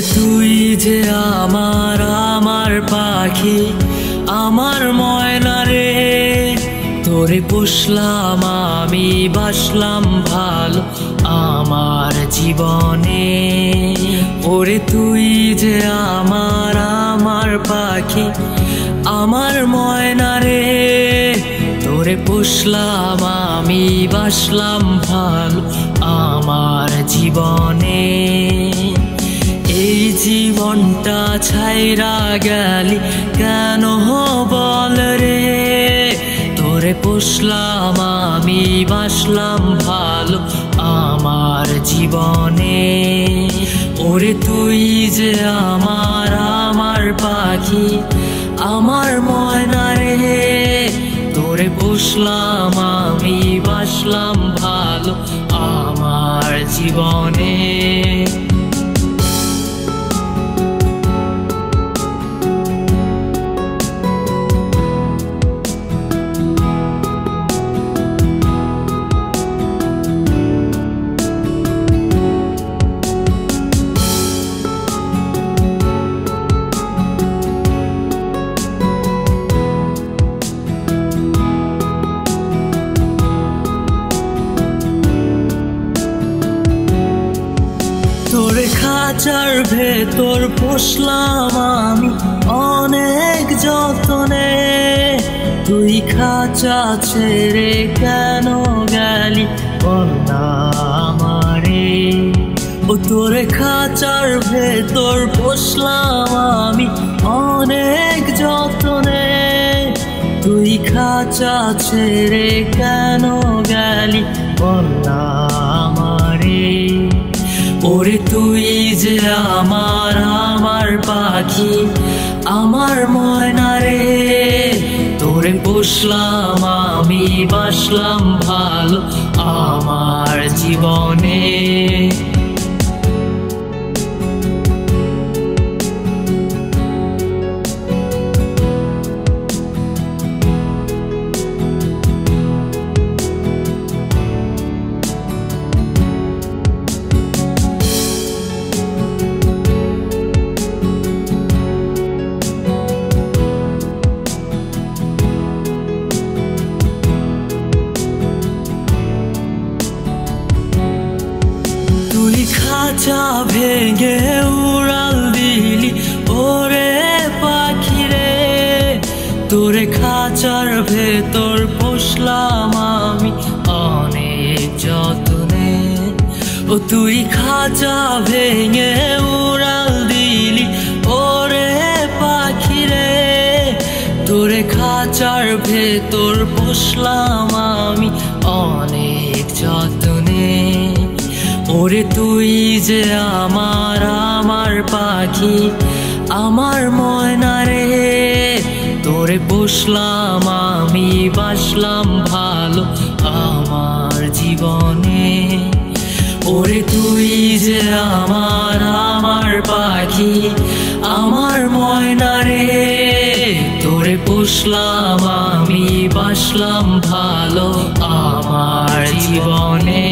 তুই যে আমার আমার পাখি আমার ময়না রে, তোরে পুষলাম আমি বাসলাম ভালো আমার জীবনে। ওরে তুই যে আমার আমার পাখি আমার ময়না রে, তোরে পুষলাম আমি বাসলাম ভালো আমার জীবনে। এই জীবনটা ছাইরা গেলি কেন বল রে, তোরে পুষলাম আমি বাসলাম ভালো আমার জীবনে। ওরে তুই যে আমার আমার পাখি আমার ময়না রে, তোরে পুষলাম আমি বাসলাম ভালো আমার জীবনে। তোর খাঁচার ভেতর পুষলাম আমি অনেক যতনে, তুই খাঁচা ছেড়ে কেন গেলি বল না আমারে। ও তোর খাঁচার ভেতর পুষলাম আমি অনেক যতনে, তুই খাঁচা ছেড়ে কেন গেলি বল না আমারে। ওরে তুই যে আমার আমার পাখি আমার ময়না রে, তোরে পুষলাম আমি বাসলাম ভালো আমার জীবনে। খাঁচা ভেঙে উড়াল দিলি ওরে পাখি রে, তোরে খাঁচার ভেতর পুষলাম আমি অনেক যতনে। ও তুই খাঁচা ভেঙে উড়াল দিলি ওরে পাখি রে, তোরে খাঁচার ভেতর পুষলাম আমি অনেক যতনে। ওরে তুই যে আমার আমার পাখি আমার ময়না রে, তোরে পুষলাম আমি বাসলাম ভালো আমার জীবনে। ওরে তুই যে আমার আমার পাখি আমার ময়না রে, তোরে পুষলাম আমি বাসলাম ভালো আমার জীবনে।